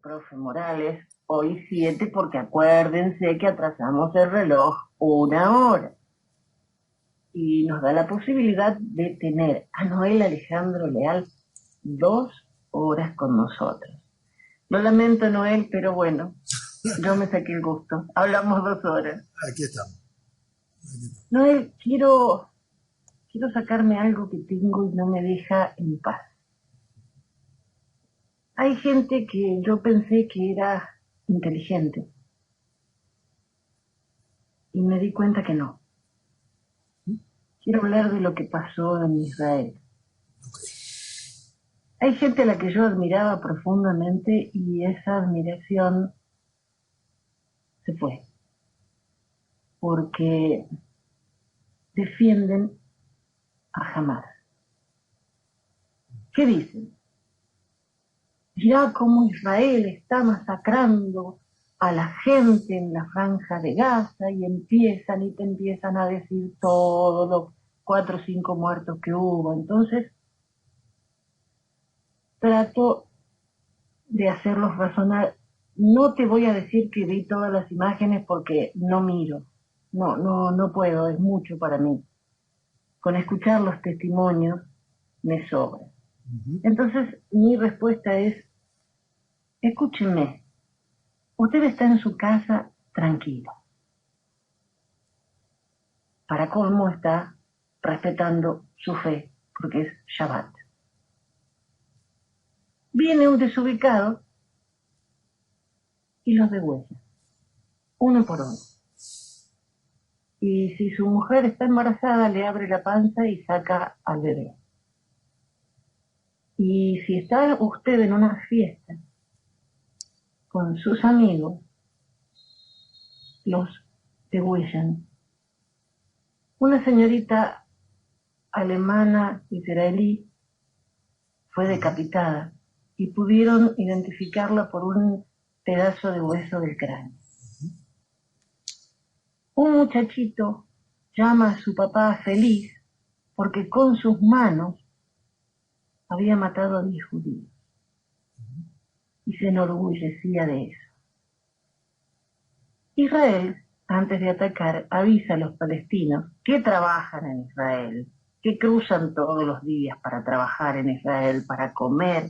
profe Morales, hoy 7 porque acuérdense que atrasamos el reloj 1 hora. Y nos da la posibilidad de tener a Noel Alejandro Leal 2 horas con nosotros. Lo lamento, Noel, pero bueno, yo me saqué el gusto. Hablamos 2 horas. Aquí estamos. Noel, quiero sacarme algo que tengo y no me deja en paz. Hay gente que yo pensé que era inteligente y me di cuenta que no. Quiero hablar de lo que pasó en Israel. Hay gente a la que yo admiraba profundamente y esa admiración se fue porque defienden a Hamás. ¿Qué dicen? Mirá cómo Israel está masacrando a la gente en la franja de Gaza y te empiezan a decir todos los 4 o 5 muertos que hubo. Entonces, trato de hacerlos razonar. No te voy a decir que vi todas las imágenes porque no miro. No puedo, es mucho para mí. Con escuchar los testimonios me sobra. Entonces, mi respuesta es, escúchenme, usted está en su casa tranquilo. Para colmo está respetando su fe, porque es Shabbat. Viene un desubicado y los degüella, uno por uno. Y si su mujer está embarazada, le abre la panza y saca al bebé. Y si está usted en una fiesta con sus amigos, los degüellan. Una señorita alemana israelí fue decapitada y pudieron identificarla por un pedazo de hueso del cráneo. Un muchachito llama a su papá feliz porque con sus manos había matado a 10 judíos y se enorgullecía de eso. Israel, antes de atacar, avisa a los palestinos que trabajan en Israel, que cruzan todos los días para trabajar en Israel, para comer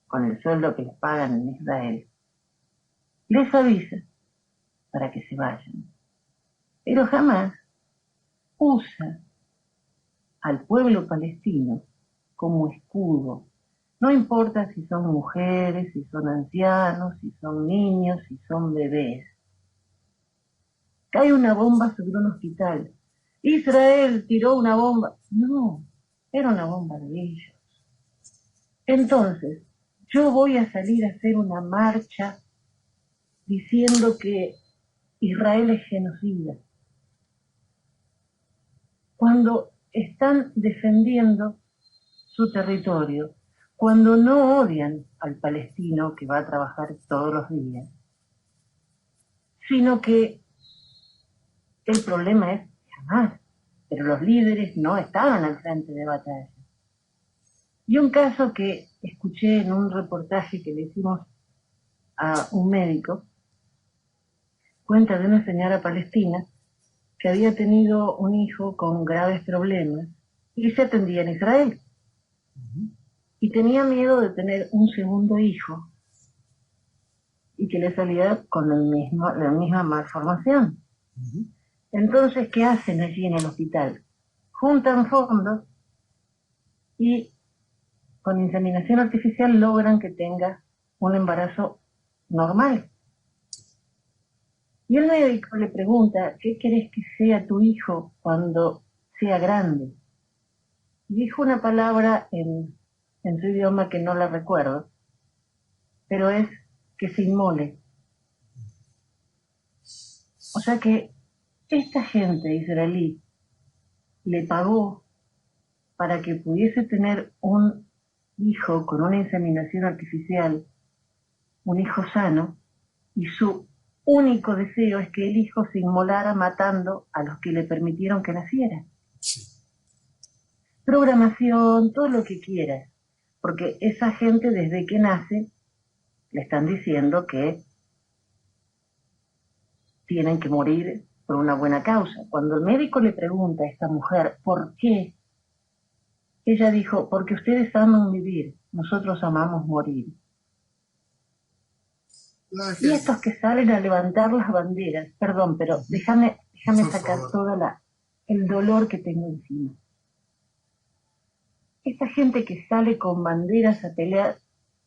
con el sueldo que les pagan en Israel. Les avisa para que se vayan. Pero jamás usa al pueblo palestino como escudo. No importa si son mujeres, si son ancianos, si son niños, si son bebés. Cae una bomba sobre un hospital. Israel tiró una bomba. No, era una bomba de ellos. Entonces, yo voy a salir a hacer una marcha diciendo que Israel es genocida, cuando están defendiendo su territorio, cuando no odian al palestino que va a trabajar todos los días, sino que el problema es jamás, pero los líderes no estaban al frente de batalla. Y un caso que escuché en un reportaje que le hicimos a un médico, cuenta de una señora palestina que había tenido un hijo con graves problemas y se atendía en Israel. Y tenía miedo de tener un segundo hijo y que le saliera con la misma malformación. Entonces, ¿qué hacen allí en el hospital? Juntan fondos y con inseminación artificial logran que tenga un embarazo normal. Y el médico le pregunta, ¿qué querés que sea tu hijo cuando sea grande? Y dijo una palabra en su idioma que no la recuerdo, pero es que se inmole. O sea que esta gente israelí le pagó para que pudiese tener un hijo con una inseminación artificial, un hijo sano, y su único deseo es que el hijo se inmolara matando a los que le permitieron que naciera. Sí. Programación, todo lo que quieras, porque esa gente desde que nace le están diciendo que tienen que morir por una buena causa. Cuando el médico le pregunta a esta mujer por qué, ella dijo, porque ustedes aman vivir, nosotros amamos morir. Y estos que salen a levantar las banderas, perdón, pero déjame sacar todo el dolor que tengo encima. Esta gente que sale con banderas a pelear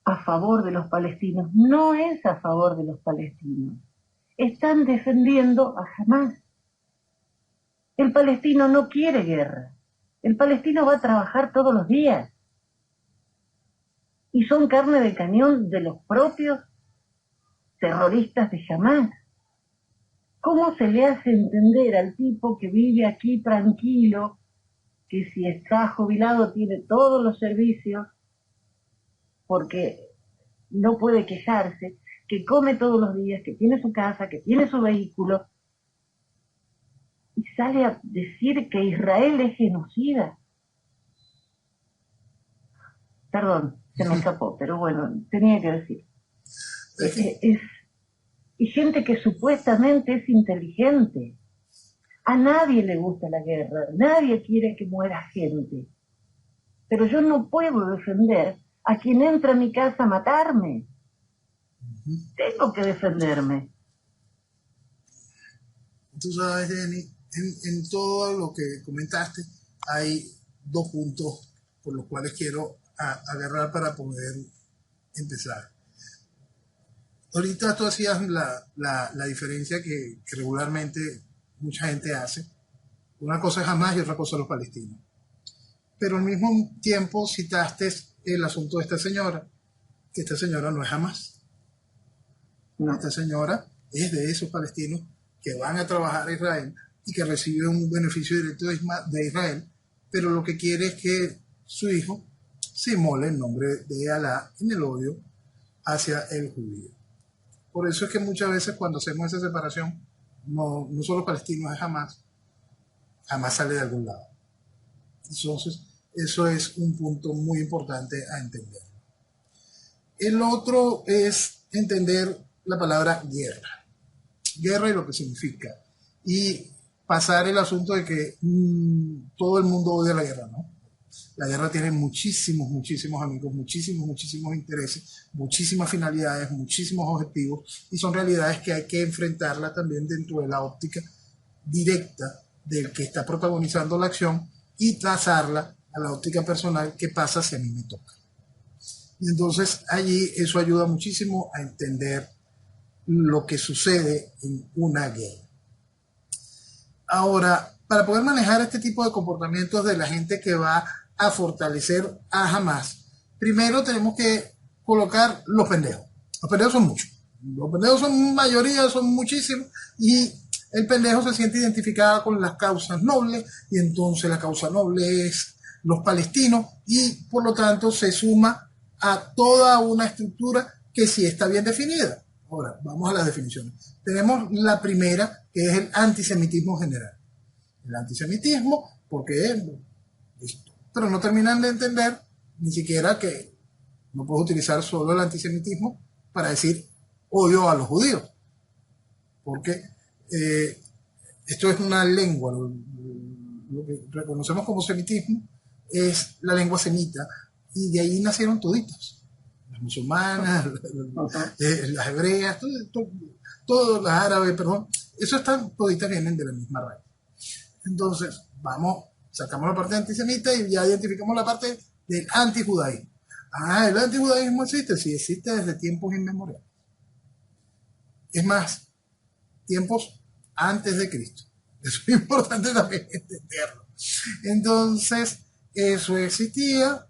a favor de los palestinos, no es a favor de los palestinos. Están defendiendo a Hamás. El palestino no quiere guerra. El palestino va a trabajar todos los días. Y son carne de cañón de los propios terroristas de Hamás. ¿Cómo se le hace entender al tipo que vive aquí tranquilo, que si está jubilado tiene todos los servicios, porque no puede quejarse, que come todos los días, que tiene su casa, que tiene su vehículo, y sale a decir que Israel es genocida? Perdón, se me escapó, pero bueno, tenía que decir. Y gente que supuestamente es inteligente. A nadie le gusta la guerra, nadie quiere que muera gente. Pero yo no puedo defender a quien entra a mi casa a matarme. Tengo que defenderme. Tú sabes, Jenny, en todo lo que comentaste hay dos puntos por los cuales quiero agarrar para poder empezar. Ahorita tú hacías la diferencia que regularmente mucha gente hace. Una cosa es Hamás y otra cosa los palestinos. Pero al mismo tiempo citaste el asunto de esta señora, que esta señora no es Hamás. No. Esta señora es de esos palestinos que van a trabajar a Israel y que reciben un beneficio directo de Israel, pero lo que quiere es que su hijo se inmole en nombre de Alá en el odio hacia el judío. Por eso es que muchas veces cuando hacemos esa separación, no solo palestinos es Hamás sale de algún lado. Entonces, eso es un punto muy importante a entender. El otro es entender la palabra guerra. Guerra y lo que significa. Y pasar el asunto de que todo el mundo odia la guerra, ¿no? La guerra tiene muchísimos amigos, muchísimos intereses, muchísimas finalidades, muchísimos objetivos, y son realidades que hay que enfrentarla también dentro de la óptica directa del que está protagonizando la acción y trazarla a la óptica personal, que pasa si a mí me toca. Y entonces allí eso ayuda muchísimo a entender lo que sucede en una guerra. Ahora, para poder manejar este tipo de comportamientos de la gente que va a fortalecer a Hamás, primero tenemos que colocar los pendejos. Los pendejos son muchos. Los pendejos son mayoría, son muchísimos, y el pendejo se siente identificado con las causas nobles, y entonces la causa noble es los palestinos, y por lo tanto se suma a toda una estructura que sí está bien definida. Ahora, vamos a las definiciones. Tenemos la primera, que es el antisemitismo general. El antisemitismo, porque pero no terminan de entender ni siquiera que no puedes utilizar solo el antisemitismo para decir odio a los judíos, porque esto es una lengua, lo que reconocemos como semitismo es la lengua semita, y de ahí nacieron toditas, las musulmanas, las hebreas, todas las árabes, perdón, eso toditas vienen de la misma raíz. Entonces, sacamos la parte antisemita y ya identificamos la parte del antijudaísmo. El antijudaísmo existe, sí, existe desde tiempos inmemoriales. Es más, tiempos antes de Cristo. Eso es importante también entenderlo. Entonces, eso existía.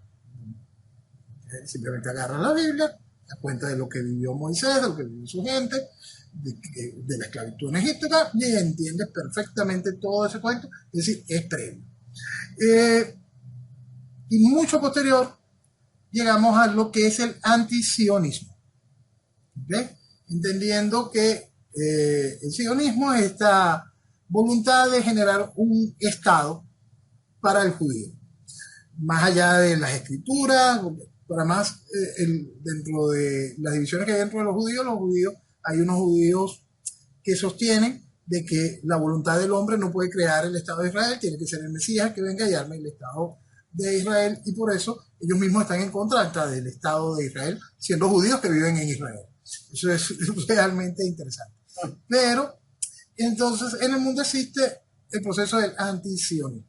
Simplemente agarra la Biblia, da cuenta de lo que vivió Moisés, de lo que vivió su gente, de la esclavitud en Egipto, y entiendes perfectamente todo ese cuento. Es decir, es previo. Y mucho posterior llegamos a lo que es el antisionismo, ¿okay? Entendiendo que el sionismo es esta voluntad de generar un Estado para el judío, más allá de las escrituras, Para más, dentro de las divisiones que hay dentro de los judíos, hay unos judíos que sostienen de que la voluntad del hombre no puede crear el Estado de Israel, tiene que ser el Mesías que venga y arme el Estado de Israel, y por eso ellos mismos están en contra hasta del Estado de Israel, siendo judíos que viven en Israel. Eso es realmente interesante. Pero, entonces, en el mundo existe el proceso del antisionismo.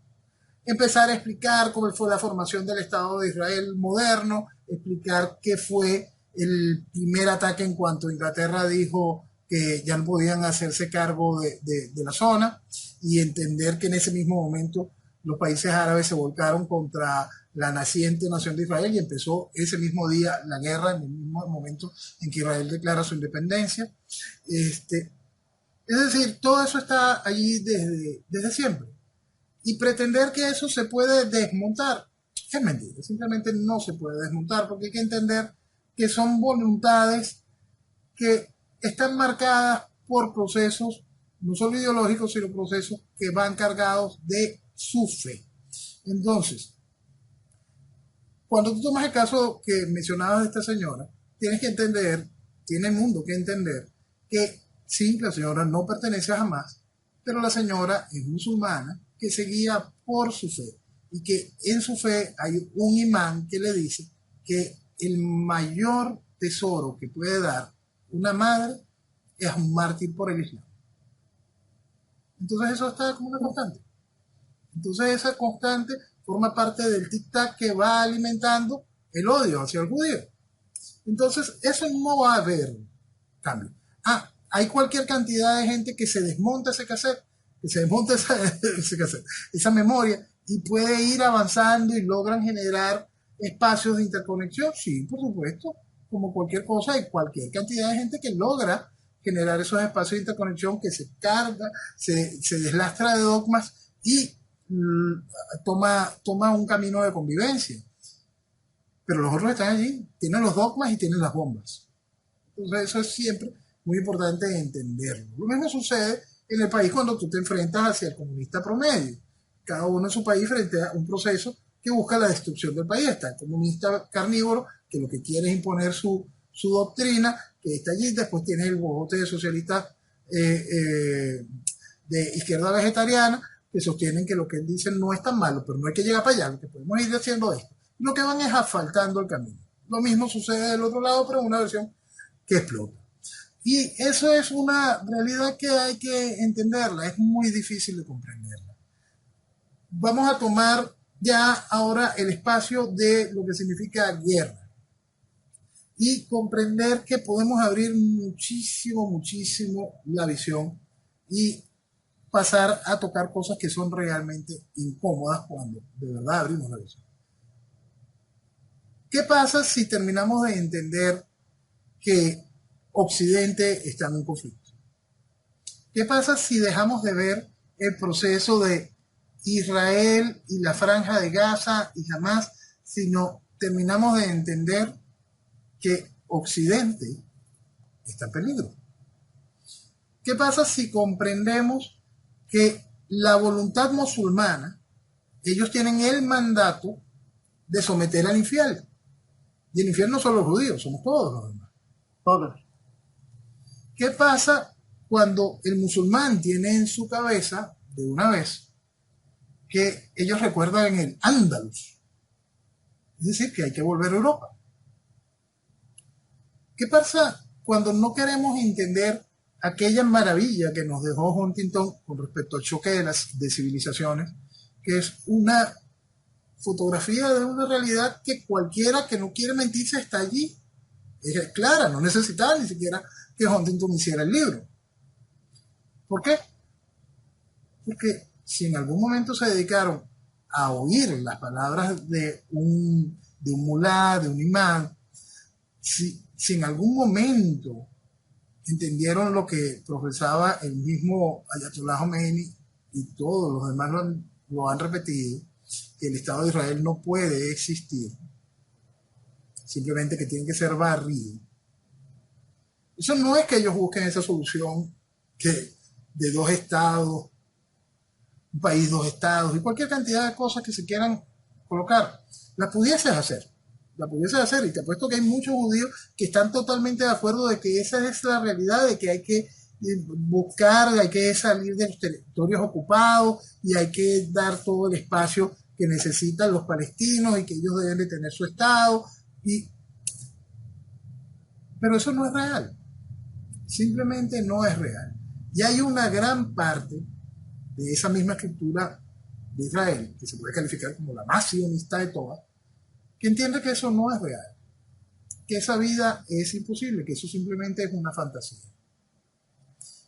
Empezar a explicar cómo fue la formación del Estado de Israel moderno, explicar qué fue el primer ataque en cuanto Inglaterra dijo que ya no podían hacerse cargo de la zona, y entender que en ese mismo momento los países árabes se volcaron contra la naciente nación de Israel y empezó ese mismo día la guerra, en el mismo momento en que Israel declara su independencia. Es decir, todo eso está allí desde siempre. Y pretender que eso se puede desmontar es mentira, simplemente no se puede desmontar, porque hay que entender que son voluntades que están marcadas por procesos no solo ideológicos, sino procesos que van cargados de su fe. Entonces, cuando tú tomas el caso que mencionabas de esta señora, tienes que entender, tiene el mundo que entender, que sí, la señora no pertenece a Hamas, pero la señora es musulmana que se guía por su fe, y que en su fe hay un imán que le dice que el mayor tesoro que puede dar una madre es un mártir por el Islam. Entonces eso está como una constante. Entonces esa constante forma parte del tic-tac que va alimentando el odio hacia el judío. Entonces eso no va a haber cambio. Hay cualquier cantidad de gente que se desmonta ese cassette, que se desmonta esa memoria, y puede ir avanzando y logran generar espacios de interconexión. Sí, por supuesto, como cualquier cosa, hay cualquier cantidad de gente que logra generar esos espacios de interconexión, que se carga, se deslastra de dogmas y toma un camino de convivencia. Pero los otros están allí, tienen los dogmas y tienen las bombas. Entonces eso es siempre muy importante entenderlo. Lo mismo sucede en el país cuando tú te enfrentas hacia el comunista promedio. Cada uno en su país frente a un proceso que busca la destrucción del país. Está el comunista carnívoro, que lo que quiere es imponer su doctrina, que está allí. Después tiene el bojote de socialistas de izquierda vegetariana, que sostienen que lo que él dice no es tan malo, pero no hay que llegar para allá, lo que podemos ir haciendo esto. Lo que van es asfaltando el camino. Lo mismo sucede del otro lado, pero en una versión que explota. Y eso es una realidad que hay que entenderla, es muy difícil de comprenderla. Vamos a tomar ya ahora el espacio de lo que significa guerra y comprender que podemos abrir muchísimo la visión y pasar a tocar cosas que son realmente incómodas cuando de verdad abrimos la visión. ¿Qué pasa si terminamos de entender que Occidente está en un conflicto? ¿Qué pasa si dejamos de ver el proceso de Israel y la Franja de Gaza y Hamas, sino terminamos de entender que Occidente está en peligro? ¿Qué pasa si comprendemos que la voluntad musulmana, ellos tienen el mandato de someter al infiel? Y el infiel no son los judíos, somos todos los demás. Todos. ¿Qué pasa cuando el musulmán tiene en su cabeza, de una vez, que ellos recuerdan el Andalus? Es decir, que hay que volver a Europa. ¿Qué pasa cuando no queremos entender aquella maravilla que nos dejó Huntington con respecto al choque de civilizaciones, que es una fotografía de una realidad que cualquiera que no quiere mentirse está allí? Es clara, no necesitaba ni siquiera que Huntington hiciera el libro. ¿Por qué? Porque si en algún momento se dedicaron a oír las palabras de un mulá, de un imán, si en algún momento entendieron lo que profesaba el mismo Ayatollah Khomeini, y todos los demás lo han repetido, que el Estado de Israel no puede existir, simplemente que tiene que ser barrido. Eso no es que ellos busquen esa solución de dos estados, un país, dos estados, y cualquier cantidad de cosas que se quieran colocar. Las pudieses hacer, la pudiese hacer, y te apuesto que hay muchos judíos que están totalmente de acuerdo de que esa es la realidad, de que hay que buscar, hay que salir de los territorios ocupados y hay que dar todo el espacio que necesitan los palestinos y que ellos deben de tener su estado, pero eso no es real, simplemente no es real. Y hay una gran parte de esa misma estructura de Israel, que se puede calificar como la más sionista de todas, que entiende que eso no es real, que esa vida es imposible, que eso simplemente es una fantasía.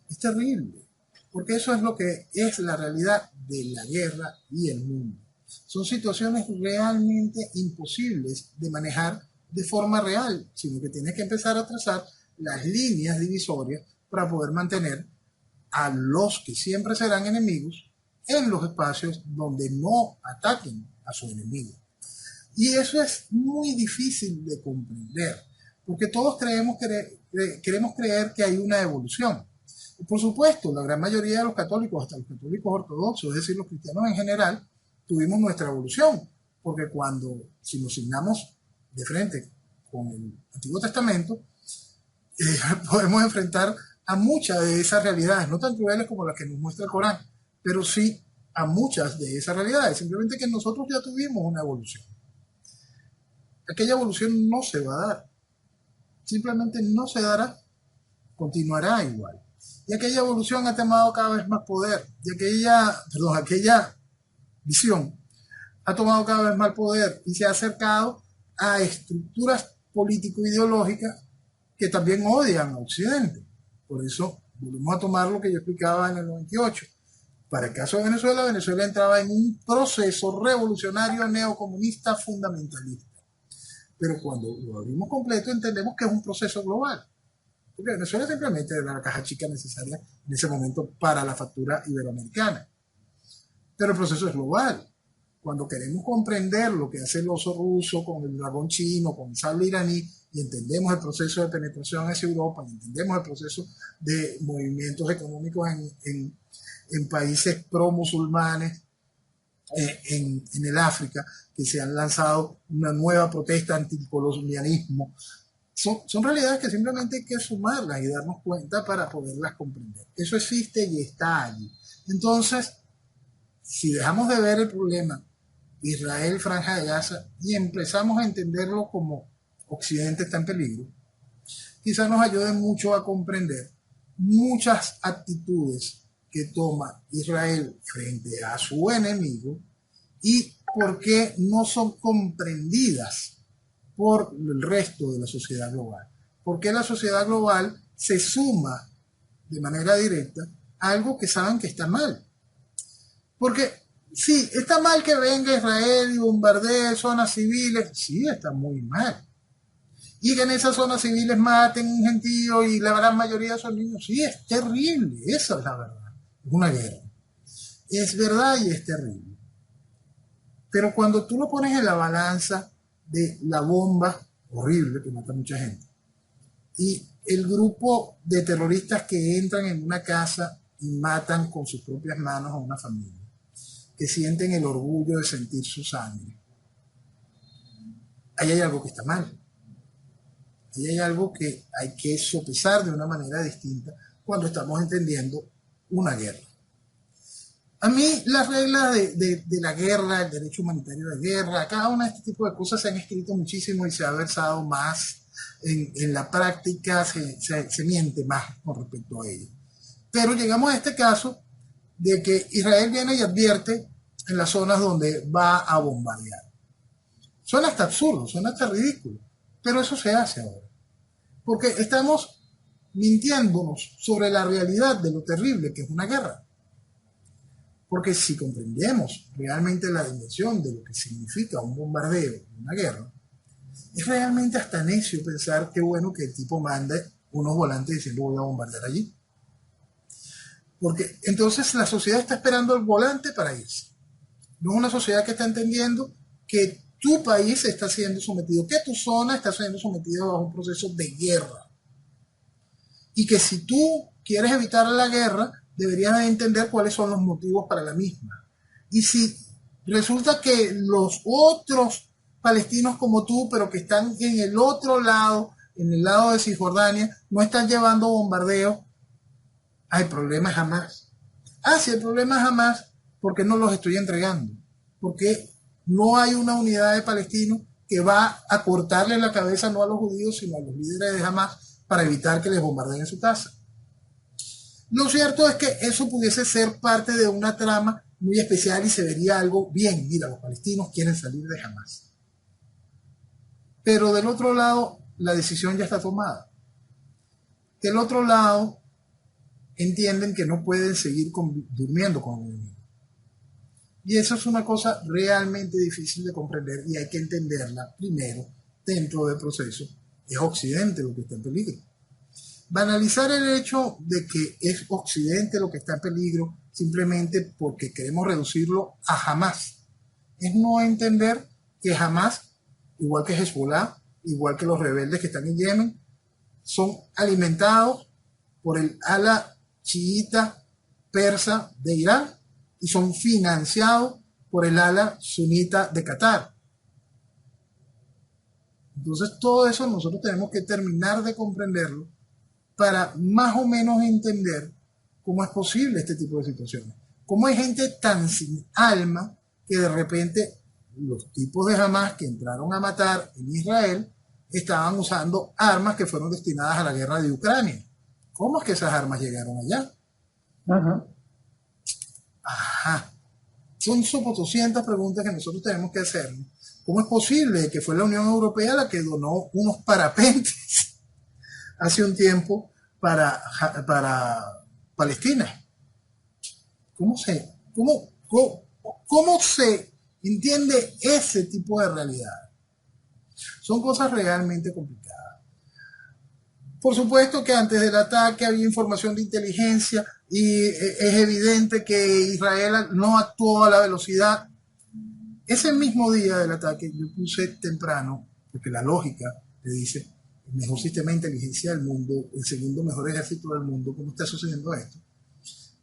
Es terrible, porque eso es lo que es la realidad de la guerra y el mundo. Son situaciones realmente imposibles de manejar de forma real, sino que tienes que empezar a trazar las líneas divisorias para poder mantener a los que siempre serán enemigos en los espacios donde no ataquen a su enemigo. Y eso es muy difícil de comprender, porque todos queremos creer que hay una evolución. Por supuesto, la gran mayoría de los católicos, hasta los católicos ortodoxos, es decir, los cristianos en general, tuvimos nuestra evolución, porque si nos signamos de frente con el Antiguo Testamento, podemos enfrentar a muchas de esas realidades, no tan crueles como las que nos muestra el Corán, pero sí a muchas de esas realidades, simplemente que nosotros ya tuvimos una evolución. Aquella evolución no se va a dar, simplemente no se dará, continuará igual. Y aquella evolución ha tomado cada vez más poder, y aquella visión ha tomado cada vez más poder y se ha acercado a estructuras político-ideológicas que también odian a Occidente. Por eso volvemos a tomar lo que yo explicaba en el 98. Para el caso de Venezuela, Venezuela entraba en un proceso revolucionario neocomunista fundamentalista. Pero cuando lo abrimos completo entendemos que es un proceso global. Porque Venezuela simplemente era la caja chica necesaria en ese momento para la factura iberoamericana. Pero el proceso es global. Cuando queremos comprender lo que hace el oso ruso con el dragón chino, con el sable iraní, y entendemos el proceso de penetración hacia Europa, y entendemos el proceso de movimientos económicos en países pro-musulmanes, en el África, que se han lanzado una nueva protesta anticolonialismo, son realidades que simplemente hay que sumarlas y darnos cuenta para poderlas comprender. Eso existe y está allí. Entonces, si dejamos de ver el problema Israel, Franja de Gaza, y empezamos a entenderlo como Occidente está en peligro, quizás nos ayude mucho a comprender muchas actitudes que toma Israel frente a su enemigo y por qué no son comprendidas por el resto de la sociedad global. ¿Por qué la sociedad global se suma de manera directa a algo que saben que está mal? Porque sí, está mal que venga Israel y bombardee zonas civiles, sí, está muy mal. Y que en esas zonas civiles maten un gentío y la gran mayoría son niños, sí, es terrible, esa es la verdad. Es una guerra. Es verdad y es terrible. Pero cuando tú lo pones en la balanza de la bomba horrible que mata a mucha gente y el grupo de terroristas que entran en una casa y matan con sus propias manos a una familia, que sienten el orgullo de sentir su sangre, ahí hay algo que está mal. Ahí hay algo que hay que sopesar de una manera distinta cuando estamos entendiendo una guerra. A mí las reglas de la guerra, el derecho humanitario de guerra, cada una de este tipo de cosas se han escrito muchísimo y se ha versado más en la práctica, se miente más con respecto a ello. Pero llegamos a este caso de que Israel viene y advierte en las zonas donde va a bombardear. Suena hasta absurdo, suena hasta ridículo, pero eso se hace ahora. Porque estamos mintiéndonos sobre la realidad de lo terrible que es una guerra. Porque si comprendemos realmente la dimensión de lo que significa un bombardeo, una guerra, es realmente hasta necio pensar qué bueno que el tipo mande unos volantes diciendo voy a bombardear allí. Porque entonces la sociedad está esperando el volante para irse. No es una sociedad que está entendiendo que tu país está siendo sometido, que tu zona está siendo sometida a un proceso de guerra. Y que si tú quieres evitar la guerra, deberías entender cuáles son los motivos para la misma. Y si resulta que los otros palestinos como tú, pero que están en el otro lado, en el lado de Cisjordania, no están llevando bombardeos. El problema es Hamas. Si el problema es Hamas, ¿por qué no los estoy entregando? Porque no hay una unidad de palestinos que va a cortarle la cabeza no a los judíos, sino a los líderes de Hamas para evitar que les bombardeen su casa. Lo cierto es que eso pudiese ser parte de una trama muy especial y se vería algo bien. Mira, los palestinos quieren salir de Hamas. Pero del otro lado, la decisión ya está tomada. Del otro lado, entienden que no pueden seguir durmiendo con el enemigo. Y eso es una cosa realmente difícil de comprender y hay que entenderla primero dentro del proceso. Es Occidente lo que está en peligro. Banalizar el hecho de que es Occidente lo que está en peligro simplemente porque queremos reducirlo a Hamas es no entender que Hamas, igual que Hezbollah, igual que los rebeldes que están en Yemen, son alimentados por el ala chiita persa de Irán y son financiados por el ala sunita de Qatar. Entonces todo eso nosotros tenemos que terminar de comprenderlo para más o menos entender cómo es posible este tipo de situaciones. Cómo hay gente tan sin alma que de repente los tipos de Hamas que entraron a matar en Israel estaban usando armas que fueron destinadas a la guerra de Ucrania. ¿Cómo es que esas armas llegaron allá? Son 200 preguntas que nosotros tenemos que hacer. ¿Cómo es posible que fue la Unión Europea la que donó unos parapentes hace un tiempo para Palestina? ¿Cómo se entiende ese tipo de realidad? Son cosas realmente complicadas. Por supuesto que antes del ataque había información de inteligencia y es evidente que Israel no actuó a la velocidad. Ese mismo día del ataque yo puse temprano, porque la lógica te dice el mejor sistema de inteligencia del mundo, el segundo mejor ejército del mundo, ¿cómo está sucediendo esto?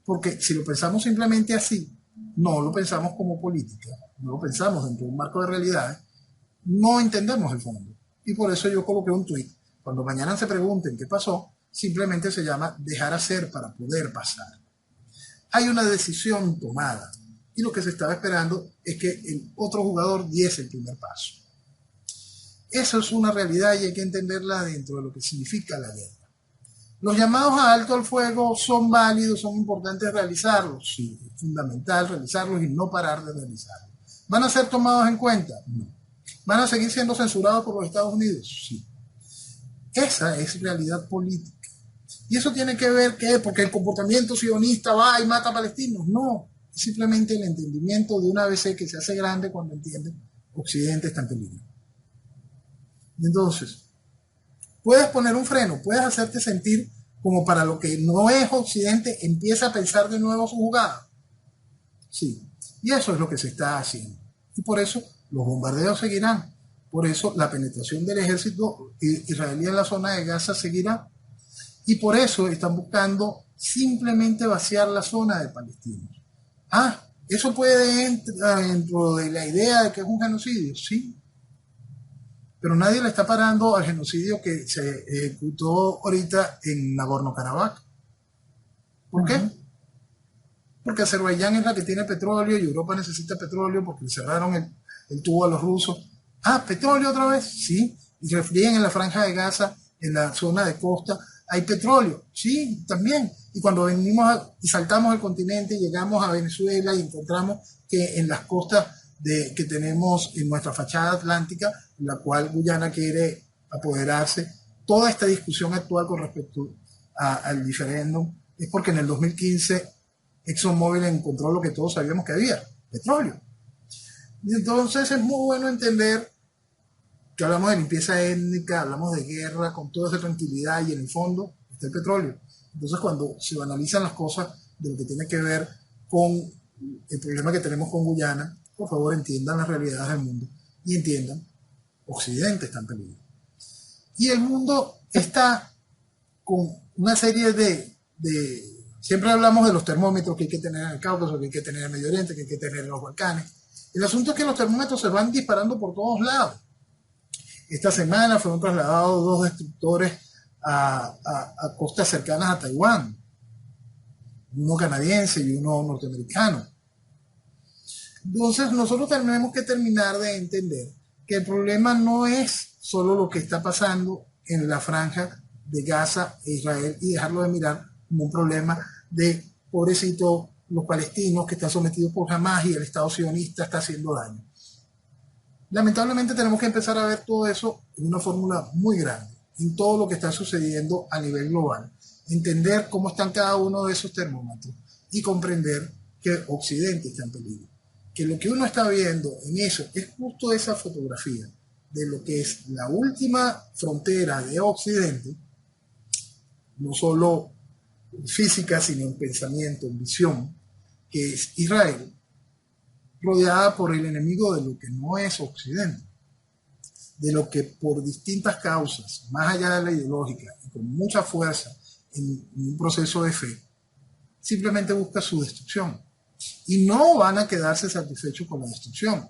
Porque si lo pensamos simplemente así, no lo pensamos como política, no lo pensamos dentro de un marco de realidades, no entendemos el fondo. Y por eso yo coloqué un tuit. Cuando mañana se pregunten qué pasó, simplemente se llama dejar hacer para poder pasar. Hay una decisión tomada y lo que se estaba esperando es que el otro jugador diese el primer paso. Eso es una realidad y hay que entenderla dentro de lo que significa la guerra. Los llamados a alto al fuego son válidos, son importantes realizarlos. Sí, es fundamental realizarlos y no parar de realizarlos. ¿Van a ser tomados en cuenta? No. ¿Van a seguir siendo censurados por los Estados Unidos? Sí. Esa es realidad política. Y eso tiene que ver que porque el comportamiento sionista va y mata a palestinos. No, es simplemente el entendimiento de una ABC que se hace grande cuando entiende Occidente está en peligro. Entonces, puedes poner un freno, puedes hacerte sentir como para lo que no es Occidente, empieza a pensar de nuevo su jugada. Sí, y eso es lo que se está haciendo. Y por eso los bombardeos seguirán. Por eso la penetración del ejército israelí en la zona de Gaza seguirá. Y por eso están buscando simplemente vaciar la zona de palestinos. ¿Eso puede entrar dentro de la idea de que es un genocidio? Sí. Pero nadie le está parando al genocidio que se ejecutó ahorita en Nagorno-Karabaj. ¿Por qué? Porque Azerbaiyán es la que tiene petróleo y Europa necesita petróleo porque le cerraron el tubo a los rusos. ¿Petróleo otra vez? Sí. Y refríen en la franja de Gaza, en la zona de costa, hay petróleo. Sí, también. Y cuando venimos y saltamos el continente, llegamos a Venezuela y encontramos que en las costas que tenemos en nuestra fachada atlántica, en la cual Guyana quiere apoderarse, toda esta discusión actual con respecto al diferéndum es porque en el 2015 ExxonMobil encontró lo que todos sabíamos que había, petróleo. Y entonces es muy bueno entender que hablamos de limpieza étnica, hablamos de guerra con toda esa tranquilidad y en el fondo está el petróleo. Entonces cuando se analizan las cosas de lo que tiene que ver con el problema que tenemos con Guyana, por favor entiendan las realidades del mundo y entiendan, Occidente está en peligro. Y el mundo está con una serie siempre hablamos de los termómetros que hay que tener en el Cáucaso, que hay que tener en el Medio Oriente, que hay que tener en los Balcanes. El asunto es que los termómetros se van disparando por todos lados. Esta semana fueron trasladados 2 destructores a costas cercanas a Taiwán, uno canadiense y uno norteamericano. Entonces nosotros tenemos que terminar de entender que el problema no es solo lo que está pasando en la franja de Gaza e Israel y dejarlo de mirar como un problema de pobrecito los palestinos que están sometidos por Hamas y el Estado sionista está haciendo daño. Lamentablemente tenemos que empezar a ver todo eso en una fórmula muy grande, en todo lo que está sucediendo a nivel global, entender cómo están cada uno de esos termómetros y comprender que Occidente está en peligro. Que lo que uno está viendo en eso es justo esa fotografía de lo que es la última frontera de Occidente, no solo física, sino en pensamiento, en visión, que es Israel, rodeada por el enemigo de lo que no es Occidente, de lo que por distintas causas, más allá de la ideológica y con mucha fuerza en un proceso de fe, simplemente busca su destrucción. Y no van a quedarse satisfechos con la destrucción.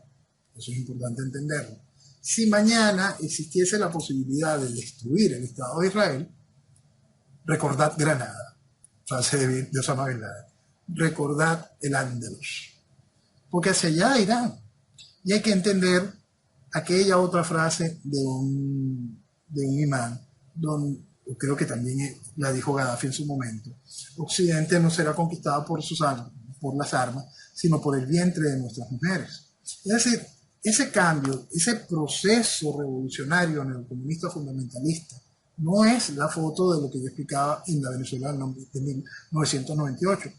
Eso es importante entenderlo. Si mañana existiese la posibilidad de destruir el Estado de Israel, recordad Granada, frase de Osama Bin Laden, recordad el Andalus, porque hacia allá irán. Y hay que entender aquella otra frase de un imán, creo que también la dijo Gaddafi en su momento: Occidente no será conquistado por las armas, sino por el vientre de nuestras mujeres. Es decir, ese cambio, ese proceso revolucionario neocomunista fundamentalista, no es la foto de lo que yo explicaba en la Venezuela de 1998.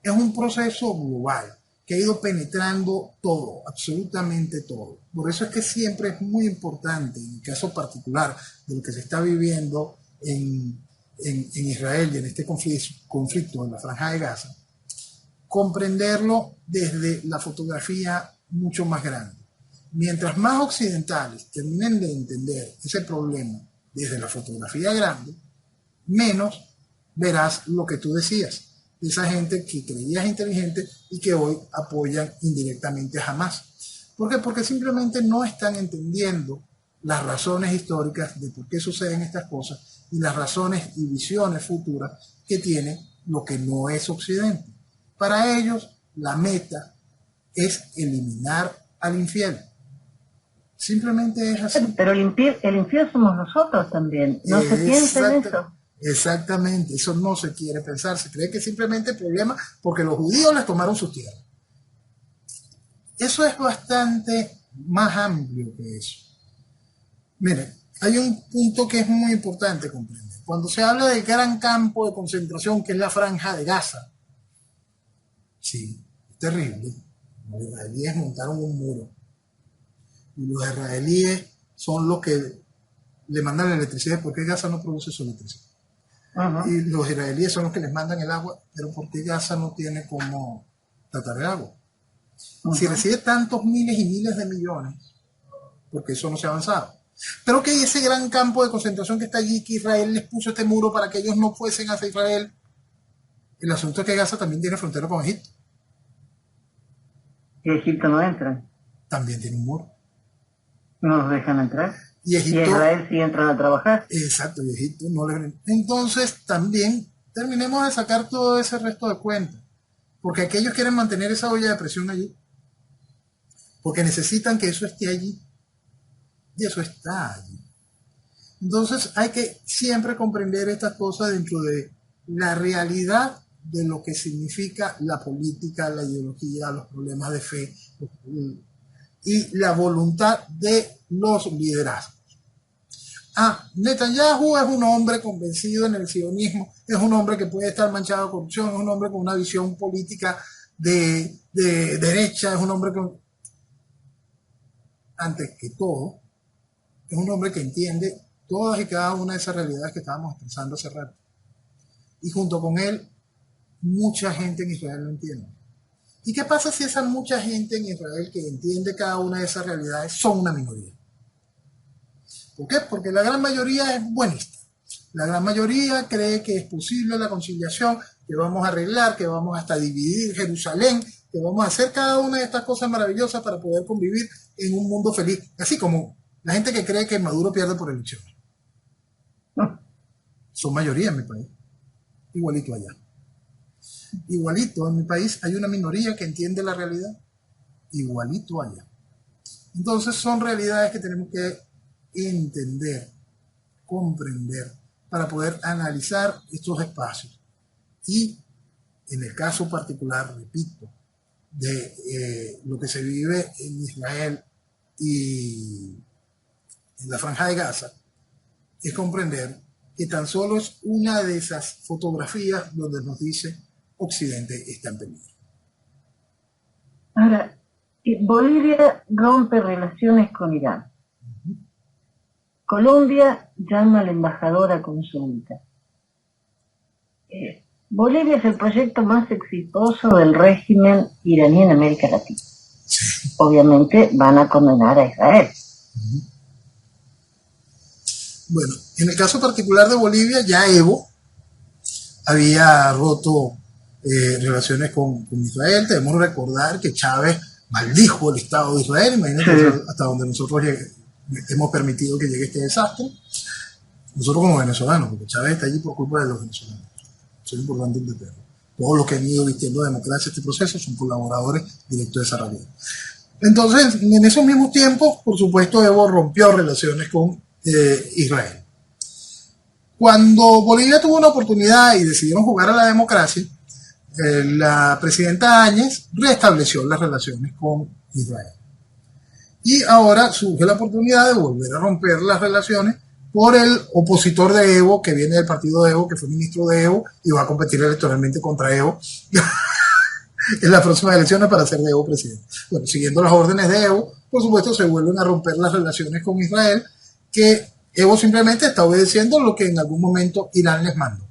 Es un proceso global que ha ido penetrando todo, absolutamente todo. Por eso es que siempre es muy importante, en el caso particular de lo que se está viviendo en Israel y en este conflicto en la Franja de Gaza, comprenderlo desde la fotografía mucho más grande. Mientras más occidentales terminen de entender ese problema desde la fotografía grande, menos verás lo que tú decías, de esa gente que creías inteligente y que hoy apoyan indirectamente a Hamas. ¿Por qué? Porque simplemente no están entendiendo las razones históricas de por qué suceden estas cosas y las razones y visiones futuras que tiene lo que no es Occidente. Para ellos, la meta es eliminar al infiel. Simplemente es así. Pero el infiel somos nosotros también. No se piensa en eso. Exactamente, eso no se quiere pensar. Se cree que simplemente el problema porque los judíos les tomaron sus tierras. Eso es bastante más amplio que eso. Miren, hay un punto que es muy importante comprender. Cuando se habla del gran campo de concentración que es la Franja de Gaza, sí, es terrible. Los israelíes montaron un muro. Y los israelíes son los que le mandan la electricidad, porque Gaza no produce su electricidad. Y los israelíes son los que les mandan el agua, pero porque Gaza no tiene cómo tratar el agua. Si recibe tantos miles y miles de millones, porque eso no se ha avanzado. Pero que ese gran campo de concentración que está allí, que Israel les puso este muro para que ellos no fuesen hacia Israel, el asunto es que Gaza también tiene frontera con Egipto. Y Egipto no entra. También tiene un muro. No los dejan entrar. Y Israel sí entran a trabajar. Exacto, y Egipto no le... Entonces también terminemos de sacar todo ese resto de cuentas. Porque aquellos quieren mantener esa olla de presión allí. Porque necesitan que eso esté allí. Y eso está allí. Entonces hay que siempre comprender estas cosas dentro de la realidad de lo que significa la política, la ideología, los problemas de fe y la voluntad de los liderazgos. Netanyahu es un hombre convencido en el sionismo, es un hombre que puede estar manchado de corrupción, es un hombre con una visión política de derecha, es un hombre que, antes que todo, es un hombre que entiende todas y cada una de esas realidades que estábamos expresando hace rato. Y junto con él, mucha gente en Israel lo entiende. ¿Y qué pasa si esa mucha gente en Israel que entiende cada una de esas realidades son una minoría? ¿Por qué? Porque la gran mayoría es buenista. La gran mayoría cree que es posible la conciliación, que vamos a arreglar, que vamos hasta dividir Jerusalén, que vamos a hacer cada una de estas cosas maravillosas para poder convivir en un mundo feliz. Así como la gente que cree que Maduro pierde por elecciones. Son mayoría en mi país. Igualito allá. Igualito en mi país hay una minoría que entiende la realidad. Igualito allá. Entonces son realidades que tenemos que entender, comprender, para poder analizar estos espacios. Y en el caso particular, repito, de lo que se vive en Israel y en la Franja de Gaza, es comprender que tan solo es una de esas fotografías donde nos dice Occidente está en peligro. Ahora, Bolivia rompe relaciones con Irán. Colombia llama al embajador a consulta. Bolivia es el proyecto más exitoso del régimen iraní en América Latina. Obviamente van a condenar a Israel. Bueno, en el caso particular de Bolivia, ya Evo había roto relaciones con Israel. Debemos recordar que Chávez maldijo el Estado de Israel. Imagínate hasta donde nosotros hemos permitido que llegue este desastre. Nosotros como venezolanos, porque Chávez está allí por culpa de los venezolanos. Eso es importante entenderlo. Todos los que han ido vistiendo democracia este proceso son colaboradores directos de esa realidad. Entonces, en esos mismos tiempos, por supuesto, Evo rompió relaciones con Israel. Cuando Bolivia tuvo una oportunidad y decidieron jugar a la democracia, la presidenta Áñez restableció las relaciones con Israel. Y ahora surge la oportunidad de volver a romper las relaciones por el opositor de Evo, que viene del partido de Evo, que fue ministro de Evo y va a competir electoralmente contra Evo en las próximas elecciones para ser de Evo presidente. Bueno, siguiendo las órdenes de Evo, por supuesto se vuelven a romper las relaciones con Israel, que Evo simplemente está obedeciendo lo que en algún momento Irán les mandó.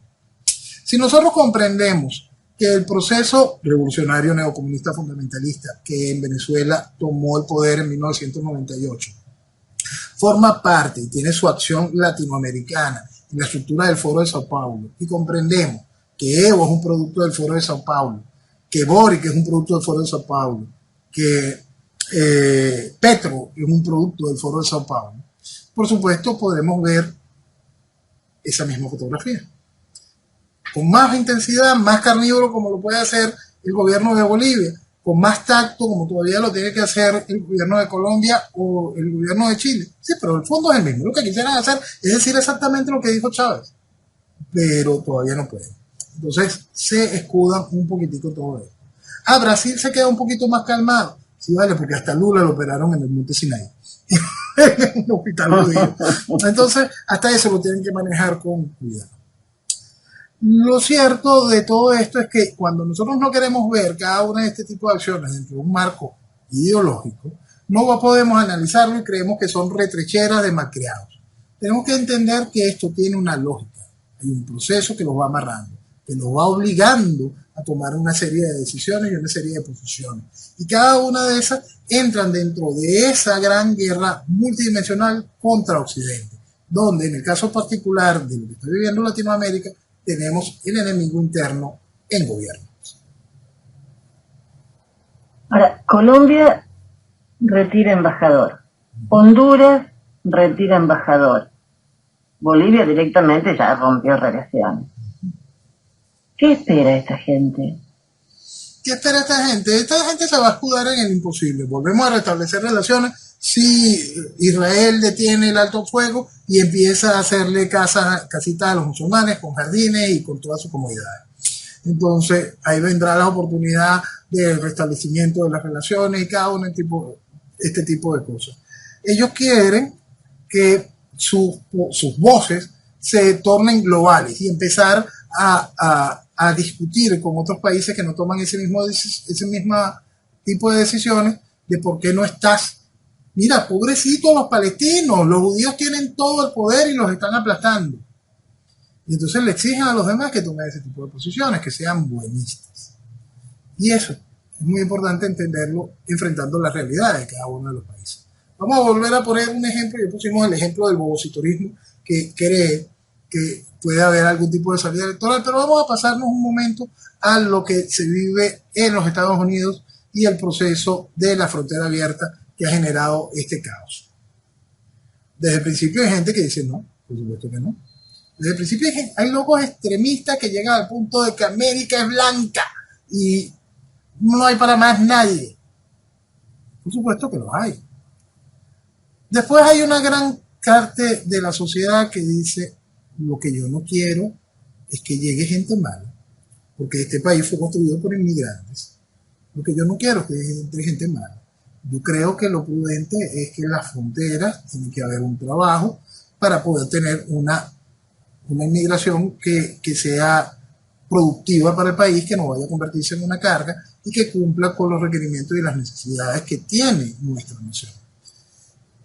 Si nosotros comprendemos que el proceso revolucionario neocomunista fundamentalista que en Venezuela tomó el poder en 1998 forma parte y tiene su acción latinoamericana en la estructura del Foro de Sao Paulo, y comprendemos que Evo es un producto del Foro de Sao Paulo, que Boric es un producto del Foro de Sao Paulo, que Petro es un producto del Foro de Sao Paulo, por supuesto podremos ver esa misma fotografía. Con más intensidad, más carnívoro como lo puede hacer el gobierno de Bolivia, con más tacto como todavía lo tiene que hacer el gobierno de Colombia o el gobierno de Chile. Sí, pero el fondo es el mismo. Lo que quisieran hacer es decir exactamente lo que dijo Chávez, pero todavía no pueden. Entonces se escudan un poquitico todo esto. Brasil se queda un poquito más calmado. Sí, vale, porque hasta Lula lo operaron en el Monte Sinaí. En un hospital judío. Entonces, hasta eso lo tienen que manejar con cuidado. Lo cierto de todo esto es que cuando nosotros no queremos ver cada una de este tipo de acciones dentro de un marco ideológico, no podemos analizarlo y creemos que son retrecheras de malcriados. Tenemos que entender que esto tiene una lógica. Hay un proceso que los va amarrando, que los va obligando a tomar una serie de decisiones y una serie de posiciones. Y cada una de esas entran dentro de esa gran guerra multidimensional contra Occidente, donde en el caso particular de lo que está viviendo Latinoamérica, tenemos el enemigo interno en gobiernos. Ahora, Colombia retira embajador. Honduras retira embajador. Bolivia directamente ya rompió relaciones. ¿Qué espera esta gente? ¿Qué espera esta gente? Esta gente se va a escudar en el imposible. Volvemos a restablecer relaciones si Israel detiene el alto fuego y empieza a hacerle casitas a los musulmanes con jardines y con todas sus comodidades. Entonces ahí vendrá la oportunidad del restablecimiento de las relaciones y cada uno este tipo de cosas. Ellos quieren que sus voces se tornen globales y empezar a discutir con otros países que no toman ese mismo tipo de decisiones de por qué no estás. Mira, pobrecitos los palestinos, los judíos tienen todo el poder y los están aplastando. Y entonces le exigen a los demás que tomen ese tipo de posiciones, que sean buenistas. Y eso es muy importante entenderlo enfrentando la realidad de cada uno de los países. Vamos a volver a poner un ejemplo. Ya pusimos el ejemplo del bobocitorismo, que cree que puede haber algún tipo de salida electoral, pero vamos a pasarnos un momento a lo que se vive en los Estados Unidos y el proceso de la frontera abierta que ha generado este caos. Desde el principio hay gente que dice no, por supuesto que no. Desde el principio hay locos extremistas que llegan al punto de que América es blanca y no hay para más nadie. Por supuesto que los hay. Después hay una gran parte de la sociedad que dice lo que yo no quiero es que llegue gente mala, porque este país fue construido por inmigrantes. Lo que yo no quiero es que entre gente mala. Yo creo que lo prudente es que en las fronteras tiene que haber un trabajo para poder tener una inmigración que sea productiva para el país, que no vaya a convertirse en una carga y que cumpla con los requerimientos y las necesidades que tiene nuestra nación.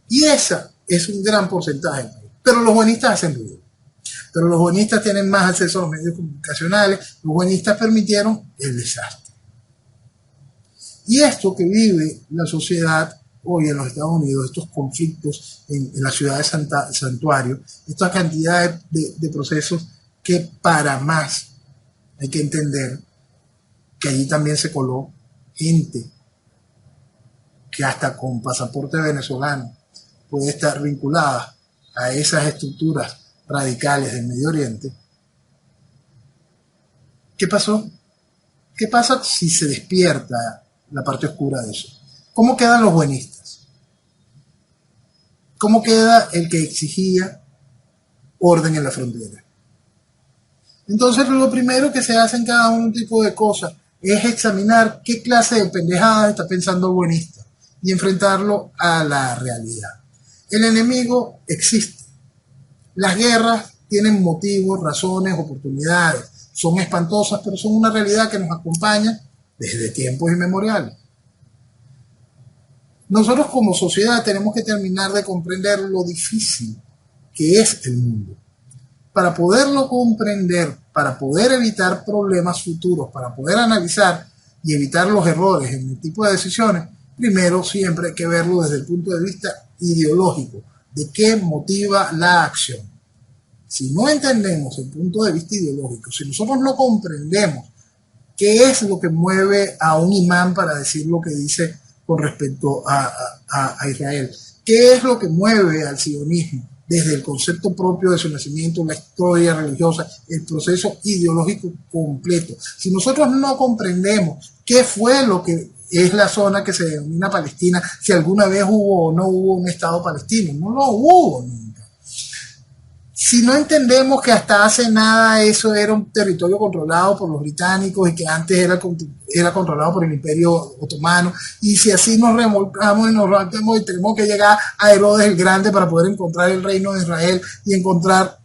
Y esa es un gran porcentaje del país. Pero los buenistas hacen ruido. Pero los buenistas tienen más acceso a los medios comunicacionales. Los buenistas permitieron el desastre. Y esto que vive la sociedad hoy en los Estados Unidos, estos conflictos en la ciudad de Santuario, esta cantidad de procesos que para más hay que entender que allí también se coló gente que hasta con pasaporte venezolano puede estar vinculada a esas estructuras radicales del Medio Oriente. ¿Qué pasó? ¿Qué pasa si se despierta la parte oscura de eso? ¿Cómo quedan los buenistas? ¿Cómo queda el que exigía orden en la frontera? Entonces lo primero que se hace en cada un tipo de cosas es examinar qué clase de pendejadas está pensando el buenista y enfrentarlo a la realidad. El enemigo existe. Las guerras tienen motivos, razones, oportunidades. Son espantosas, pero son una realidad que nos acompaña desde tiempos inmemoriales. Nosotros como sociedad tenemos que terminar de comprender lo difícil que es el mundo. Para poderlo comprender, para poder evitar problemas futuros, para poder analizar y evitar los errores en el tipo de decisiones, primero siempre hay que verlo desde el punto de vista ideológico, de qué motiva la acción. Si no entendemos el punto de vista ideológico, si nosotros no comprendemos qué es lo que mueve a un imán para decir lo que dice con respecto a Israel, qué es lo que mueve al sionismo desde el concepto propio de su nacimiento, la historia religiosa, el proceso ideológico completo. Si nosotros no comprendemos qué fue lo que es la zona que se denomina Palestina, si alguna vez hubo o no hubo un Estado palestino, no lo hubo nunca. Si no entendemos que hasta hace nada eso era un territorio controlado por los británicos y que antes era controlado por el Imperio Otomano, y si así nos remolcamos y nos remolcamos y tenemos que llegar a Herodes el Grande para poder encontrar el reino de Israel y encontrar...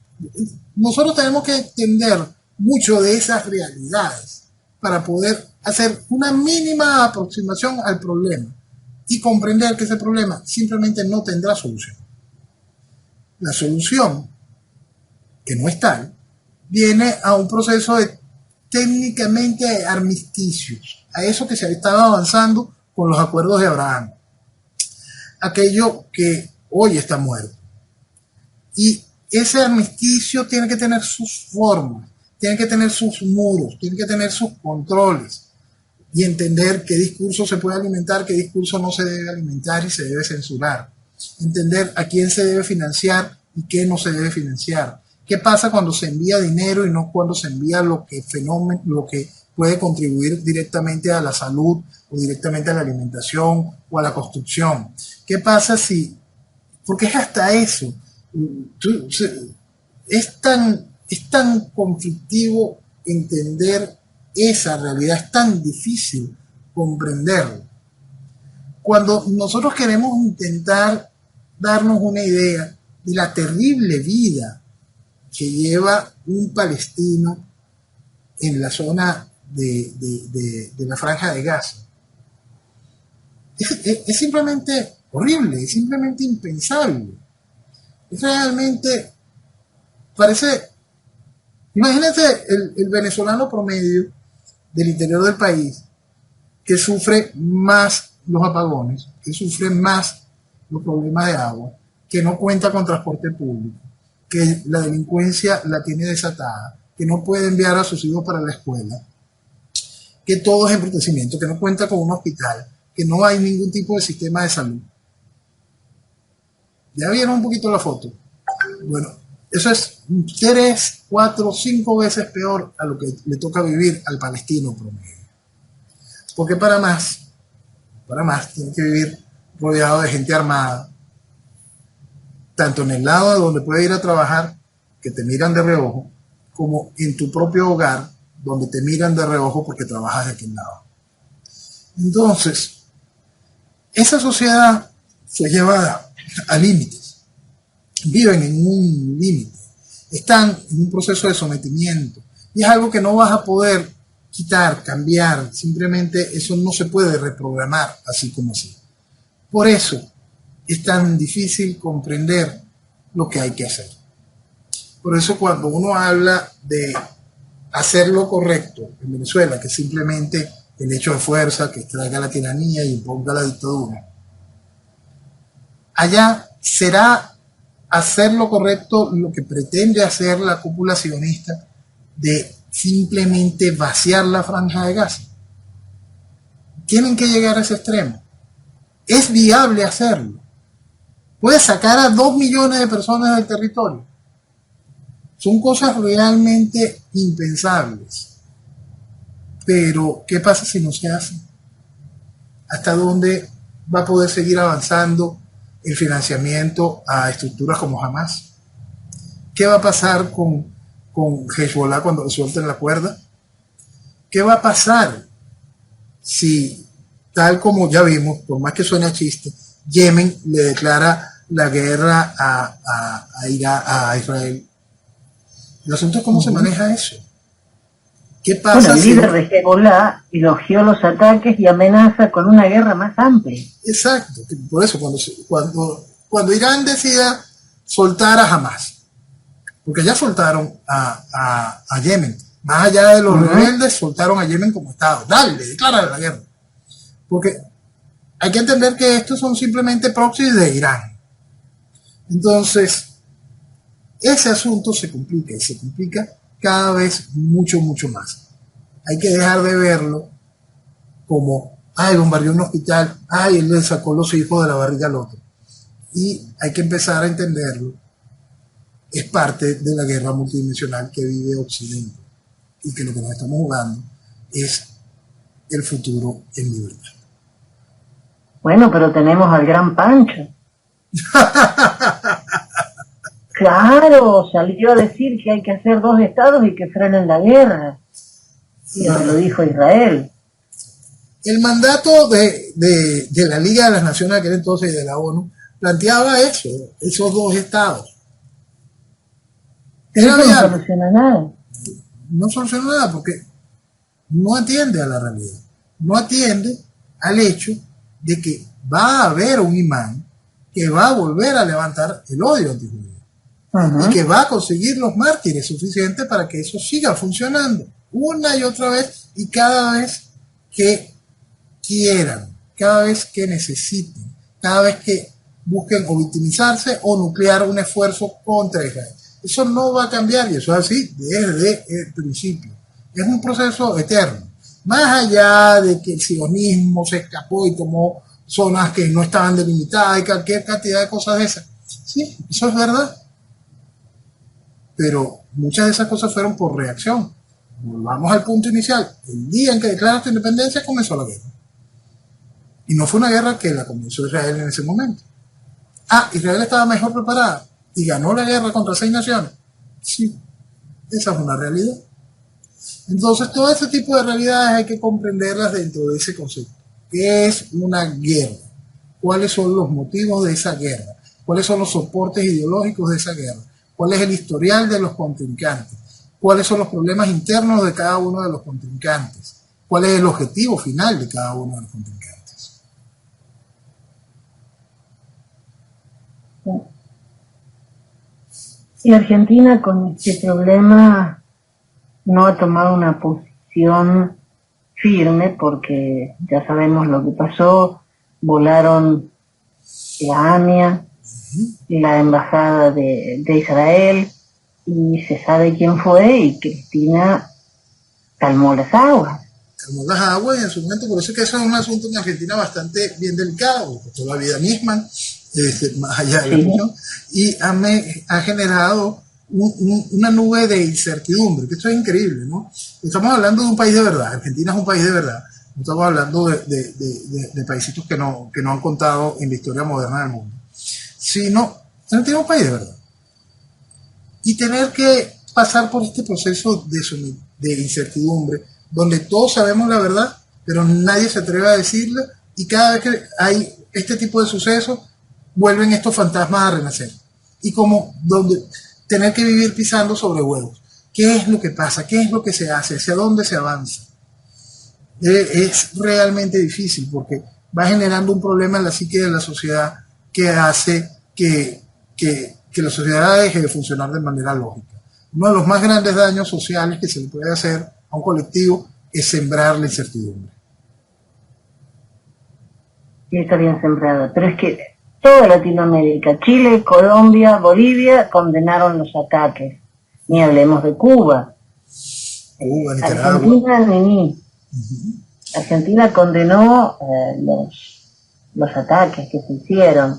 Nosotros tenemos que entender mucho de esas realidades para poder hacer una mínima aproximación al problema y comprender que ese problema simplemente no tendrá solución. La solución, que no es tal, viene a un proceso de técnicamente armisticios, a eso que se estaba avanzando con los acuerdos de Abraham, aquello que hoy está muerto. Y ese armisticio tiene que tener sus formas, tiene que tener sus muros, tiene que tener sus controles y entender qué discurso se puede alimentar, qué discurso no se debe alimentar y se debe censurar. Entender a quién se debe financiar y qué no se debe financiar. ¿Qué pasa cuando se envía dinero y no cuando se envía lo que puede contribuir directamente a la salud o directamente a la alimentación o a la construcción? ¿Qué pasa si, porque es hasta eso, es tan conflictivo entender esa realidad, es tan difícil comprenderlo? Cuando nosotros queremos intentar darnos una idea de la terrible vida que lleva un palestino en la zona de la Franja de Gaza, es simplemente horrible, es simplemente impensable. Es realmente, parece, imagínate el venezolano promedio del interior del país que sufre más los apagones, que sufre más los problemas de agua, que no cuenta con transporte público, que la delincuencia la tiene desatada, que no puede enviar a sus hijos para la escuela. que todo es embrutecimiento, que no cuenta con un hospital, que no hay ningún tipo de sistema de salud. ¿Ya vieron un poquito la foto? Bueno, eso es 3, 4, 5 veces peor a lo que le toca vivir al palestino promedio. Porque para más, tiene que vivir rodeado de gente armada, tanto en el lado donde puede ir a trabajar, que te miran de reojo, como en tu propio hogar, donde te miran de reojo porque trabajas de aquel lado. Entonces, esa sociedad fue llevada a límites, viven en un límite, están en un proceso de sometimiento, y es algo que no vas a poder quitar, cambiar, simplemente eso no se puede reprogramar así como así. Por eso es tan difícil comprender lo que hay que hacer. Por eso cuando uno habla de hacer lo correcto en Venezuela, que es simplemente el hecho de fuerza que traiga la tiranía y imponga la dictadura, allá será hacer lo correcto lo que pretende hacer la cúpula sionista de simplemente vaciar la franja de Gaza. Tienen que llegar a ese extremo. Es viable hacerlo. Puede sacar a 2 millones de personas del territorio. Son cosas realmente impensables. Pero, ¿qué pasa si no se hace? ¿Hasta dónde va a poder seguir avanzando el financiamiento a estructuras como Hamas? ¿Qué va a pasar con Hezbollah cuando le suelten la cuerda? ¿Qué va a pasar si, tal como ya vimos, por más que suene a chiste, Yemen le declara la guerra a Israel? El asunto es cómo se maneja eso. ¿Qué pasa? Bueno, el líder de Hezbollah elogió los ataques y amenaza con una guerra más amplia. Exacto, por eso cuando Irán decida soltar a Hamas, porque ya soltaron a Yemen, más allá de los rebeldes, soltaron a Yemen como Estado. Dale, declara la guerra. Porque hay que entender que estos son simplemente proxies de Irán. Entonces, ese asunto se complica y se complica cada vez mucho, mucho más. Hay que dejar de verlo como, ay, bombardeó un hospital, ay, él le sacó los hijos de la barriga al otro. Y hay que empezar a entenderlo. Es parte de la guerra multidimensional que vive Occidente y que lo que nos estamos jugando es el futuro en libertad. Bueno, pero tenemos al gran Pancho. Claro, salió a decir que hay que hacer 2 estados y que frenen la guerra. Y eso lo dijo Israel. El mandato de la Liga de las Naciones de aquel entonces y de la ONU planteaba eso, esos 2 estados. Eso no soluciona nada. No soluciona nada porque no atiende a la realidad. No atiende al hecho de que va a haber un imán que va a volver a levantar el odio antijudío. Y que va a conseguir los mártires suficientes para que eso siga funcionando una y otra vez y cada vez que quieran, cada vez que necesiten, cada vez que busquen o victimizarse o nuclear un esfuerzo contra Israel. Eso no va a cambiar y eso es así desde el principio. Es un proceso eterno. Más allá de que el sionismo se escapó y tomó zonas que no estaban delimitadas y cualquier cantidad de cosas de esas. Sí, eso es verdad. Pero muchas de esas cosas fueron por reacción. Volvamos al punto inicial. El día en que declaraste independencia comenzó la guerra. Y no fue una guerra que la comenzó Israel en ese momento. Israel estaba mejor preparada y ganó la guerra contra 6 naciones. Sí, esa es una realidad. Entonces, todo ese tipo de realidades hay que comprenderlas dentro de ese concepto. ¿Qué es una guerra? ¿Cuáles son los motivos de esa guerra? ¿Cuáles son los soportes ideológicos de esa guerra? ¿Cuál es el historial de los contrincantes? ¿Cuáles son los problemas internos de cada uno de los contrincantes? ¿Cuál es el objetivo final de cada uno de los contrincantes? Y Argentina con este problema no ha tomado una posición firme porque ya sabemos lo que pasó. Volaron la AMIA, la embajada de Israel, y se sabe quién fue y Cristina calmó las aguas. calmó las aguas y en su momento, por eso es que eso es un asunto en Argentina bastante bien delicado, costó la vida misma, más allá de la cuestión, y ha generado una nube de incertidumbre, que esto es increíble, ¿no? Estamos hablando de un país de verdad, Argentina es un país de verdad, no estamos hablando de paisitos que no han contado en la historia moderna del mundo, sino Argentina es un país de verdad. Y tener que pasar por este proceso de incertidumbre, donde todos sabemos la verdad, pero nadie se atreve a decirla, y cada vez que hay este tipo de sucesos, vuelven estos fantasmas a renacer. Y como tener que vivir pisando sobre huevos. ¿Qué es lo que pasa? ¿Qué es lo que se hace? ¿Hacia dónde se avanza? Es realmente difícil porque va generando un problema en la psique de la sociedad que hace que la sociedad deje de funcionar de manera lógica. Uno de los más grandes daños sociales que se le puede hacer a un colectivo es sembrar la incertidumbre. Sí, está bien sembrado, pero es que toda Latinoamérica, Chile, Colombia, Bolivia, condenaron los ataques. Ni hablemos de Cuba. Nicaragua. Argentina, Argentina condenó los ataques que se hicieron,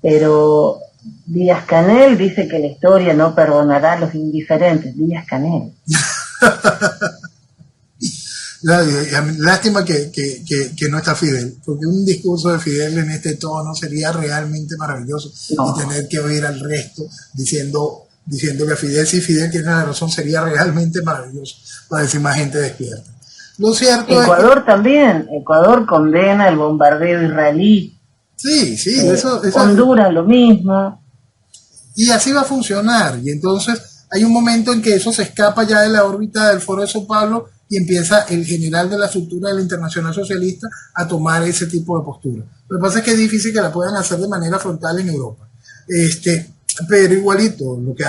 pero Díaz-Canel dice que la historia no perdonará a los indiferentes. Díaz-Canel. Lástima que no está Fidel, porque un discurso de Fidel en este tono sería realmente maravilloso. No. Y tener que oír al resto diciéndole a Fidel, si Fidel tiene la razón, sería realmente maravilloso para decir más gente despierta. Lo cierto Ecuador es que también, Ecuador condena el bombardeo israelí. Sí, eso Honduras lo mismo. Y así va a funcionar. Y entonces hay un momento en que eso se escapa ya de la órbita del Foro de Sao Paulo y empieza el general de la estructura de la Internacional Socialista a tomar ese tipo de postura. Lo que pasa es que es difícil que la puedan hacer de manera frontal en Europa. Pero igualito, lo que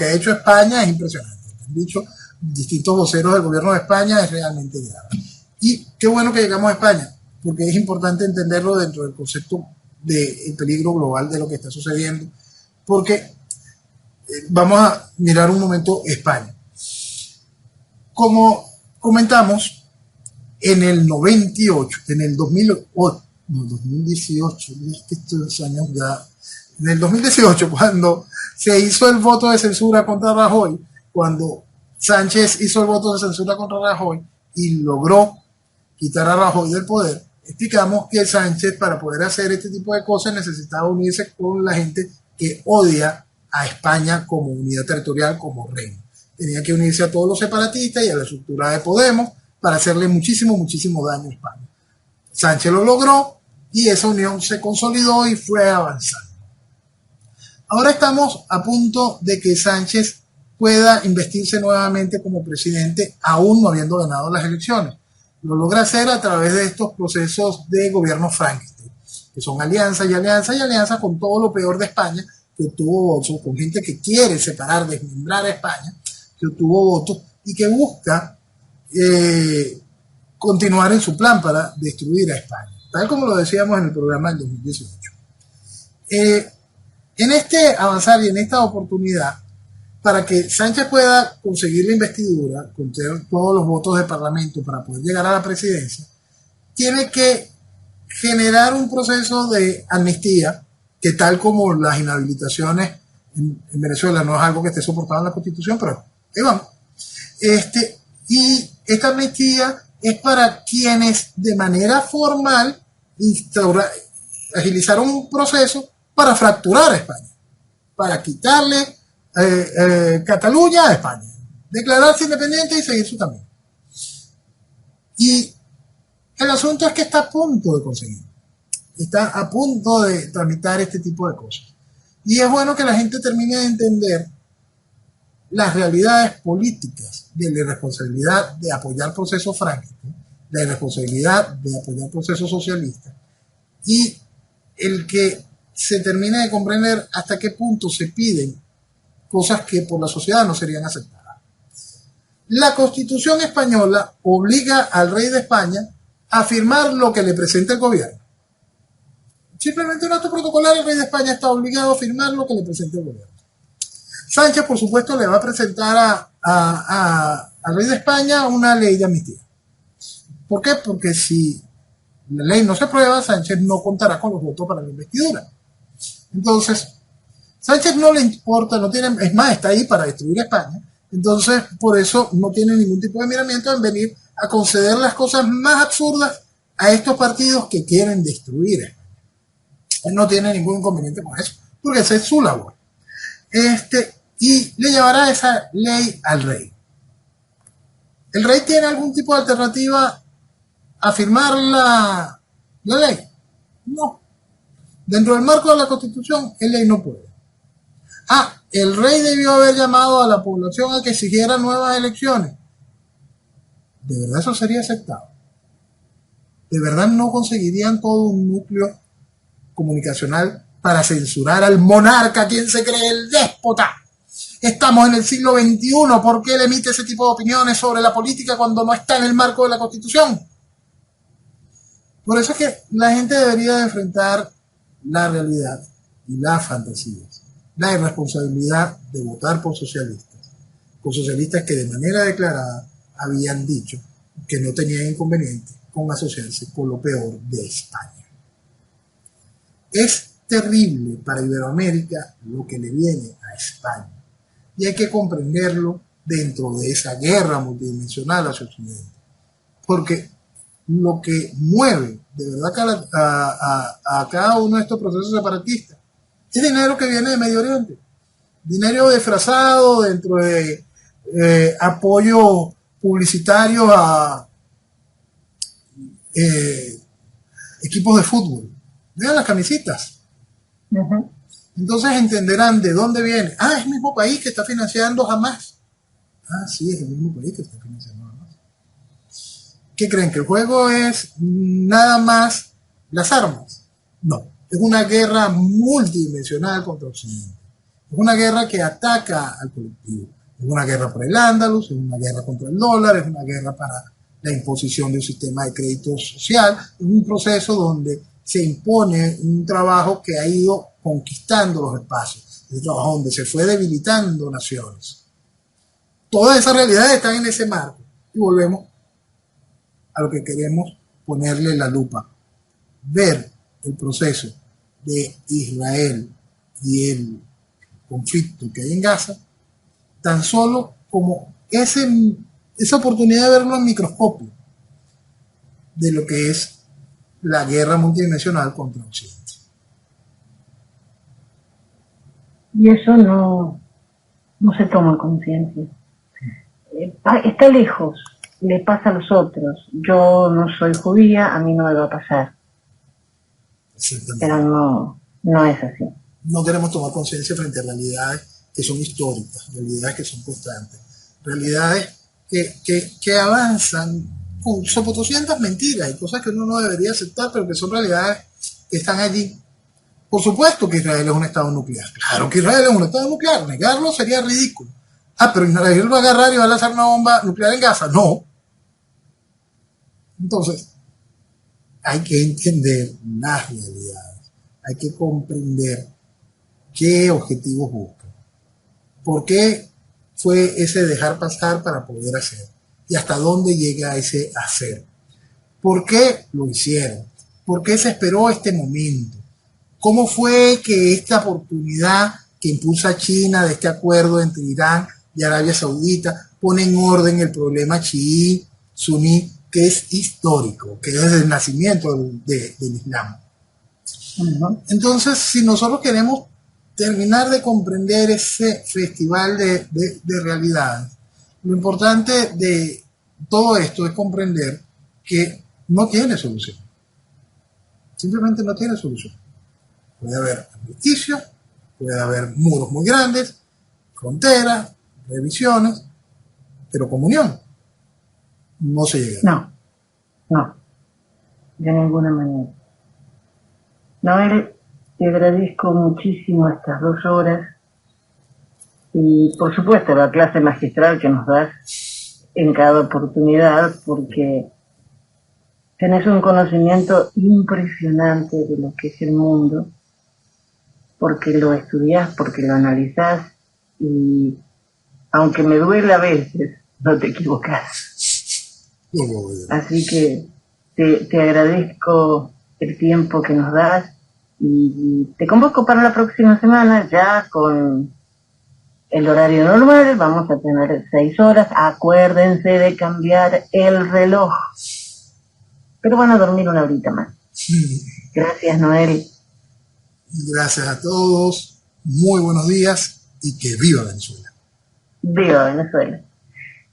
ha hecho España es impresionante. Han dicho distintos voceros del gobierno de España, es realmente grave. Y qué bueno que llegamos a España, porque es importante entenderlo dentro del concepto del peligro global de lo que está sucediendo, porque vamos a mirar un momento España. Como comentamos, en el 98, en el 2008, no, 2018, estos años ya, en el 2018, cuando se hizo el voto de censura contra Rajoy, cuando Sánchez hizo el voto de censura contra Rajoy y logró quitar a Rajoy del poder, explicamos que Sánchez, para poder hacer este tipo de cosas, necesitaba unirse con la gente que odia a España como unidad territorial, como reino. Tenía que unirse a todos los separatistas y a la estructura de Podemos para hacerle muchísimo daño a España. Sánchez lo logró y esa unión se consolidó y fue avanzando. Ahora estamos a punto de que Sánchez pueda investirse nuevamente como presidente, aún no habiendo ganado las elecciones. Lo logra hacer a través de estos procesos de gobierno Frankenstein, que son alianza y alianza y alianza con todo lo peor de España, que obtuvo votos, con gente que quiere separar, desmembrar a España, que obtuvo votos y que busca continuar en su plan para destruir a España, tal como lo decíamos en el programa del 2018. En este avanzar y en esta oportunidad, para que Sánchez pueda conseguir la investidura, contener todos los votos del Parlamento para poder llegar a la presidencia, tiene que generar un proceso de amnistía, que tal como las inhabilitaciones en Venezuela no es algo que esté soportado en la Constitución, pero ahí vamos. Y esta amnistía es para quienes de manera formal agilizaron un proceso para fracturar a España, para quitarle Cataluña a España, declararse independiente y seguir su camino. Y el asunto es que está a punto de conseguir, está a punto de tramitar este tipo de cosas. Y es bueno que la gente termine de entender las realidades políticas de la irresponsabilidad de apoyar procesos Frankenstein, la irresponsabilidad de apoyar procesos socialistas, y el que se termine de comprender hasta qué punto se piden cosas que por la sociedad no serían aceptadas. La Constitución española obliga al rey de España a firmar lo que le presenta el gobierno. Simplemente un acto protocolar, el rey de España está obligado a firmar lo que le presenta el gobierno. Sánchez, por supuesto, le va a presentar al rey de España una ley de amnistía. ¿Por qué? Porque si la ley no se aprueba, Sánchez no contará con los votos para la investidura. Entonces, Sánchez no le importa, no tiene, es más, está ahí para destruir España. Entonces, por eso no tiene ningún tipo de miramiento en venir a conceder las cosas más absurdas a estos partidos que quieren destruir España. Él no tiene ningún inconveniente con eso, porque esa es su labor. Y le llevará esa ley al rey. ¿El rey tiene algún tipo de alternativa a firmar la ley? No. Dentro del marco de la Constitución, el ley no puede. El rey debió haber llamado a la población a que exigiera nuevas elecciones. ¿De verdad eso sería aceptado? ¿De verdad no conseguirían todo un núcleo comunicacional para censurar al monarca, quien se cree el déspota? Estamos en el siglo XXI, ¿por qué él emite ese tipo de opiniones sobre la política cuando no está en el marco de la Constitución? Por eso es que la gente debería de enfrentar la realidad y las fantasías, la irresponsabilidad de votar por socialistas que de manera declarada habían dicho que no tenían inconveniente con asociarse con lo peor de España. Es terrible para Iberoamérica lo que le viene a España y hay que comprenderlo dentro de esa guerra multidimensional hacia Occidente, porque lo que mueve de verdad a cada uno de estos procesos separatistas es dinero que viene de Medio Oriente, dinero disfrazado dentro de apoyo publicitario a equipos de fútbol. Vean las camisitas. Uh-huh. Entonces entenderán de dónde viene. Es el mismo país que está financiando Hamas. Sí, es el mismo país que está financiando Hamas. ¿Qué creen? ¿Que el juego es nada más las armas? No, es una guerra multidimensional contra Occidente. Es una guerra que ataca al colectivo. Es una guerra por el Andalus, es una guerra contra el dólar, es una guerra para la imposición de un sistema de crédito social. Es un proceso donde se impone un trabajo que ha ido conquistando los espacios. Es un trabajo donde se fue debilitando naciones. Todas esas realidades están en ese marco. Y volvemos a lo que queremos ponerle la lupa. Ver el proceso de Israel y el conflicto que hay en Gaza, tan solo como esa oportunidad de verlo en microscopio de lo que es la guerra multidimensional contra Occidente. Y eso no se toma conciencia. Está lejos, le pasa a los otros. Yo no soy judía, a mí no me va a pasar. Pero no es así. No queremos tomar conciencia frente a realidades que son históricas, realidades que son constantes, realidades que avanzan con sopotoscientas mentiras y cosas que uno no debería aceptar, pero que son realidades que están allí. Por supuesto que Israel es un estado nuclear. Claro que Israel es un estado nuclear. Negarlo sería ridículo. Pero Israel va a agarrar y va a lanzar una bomba nuclear en Gaza. No. Entonces, hay que entender las realidades. Hay que comprender qué objetivos buscan. ¿Por qué fue ese dejar pasar para poder hacer? ¿Y hasta dónde llega ese hacer? ¿Por qué lo hicieron? ¿Por qué se esperó este momento? ¿Cómo fue que esta oportunidad que impulsa China de este acuerdo entre Irán y Arabia Saudita pone en orden el problema chií, suní, que es histórico, que es desde el nacimiento del Islam? Entonces, si nosotros queremos terminar de comprender ese festival de realidades, lo importante de todo esto es comprender que no tiene solución. Simplemente no tiene solución. Puede haber armisticio, puede haber muros muy grandes, fronteras, revisiones, pero comunión no se llega. No, de ninguna manera. Noel, te agradezco muchísimo estas 2 horas y por supuesto la clase magistral que nos das en cada oportunidad, porque tenés un conocimiento impresionante de lo que es el mundo, porque lo estudiás, porque lo analizás y aunque me duele a veces, no te equivocás. Así que te agradezco el tiempo que nos das y te convoco para la próxima semana ya con el horario normal. Vamos a tener 6 horas. Acuérdense de cambiar el reloj. Pero van a dormir una horita más. Gracias, Noel. Gracias a todos. Muy buenos días y que viva Venezuela. Viva Venezuela.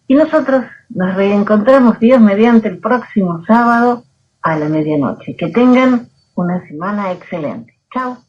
Y nosotros nos reencontramos Dios mediante el próximo sábado a la medianoche. Que tengan una semana excelente. Chao.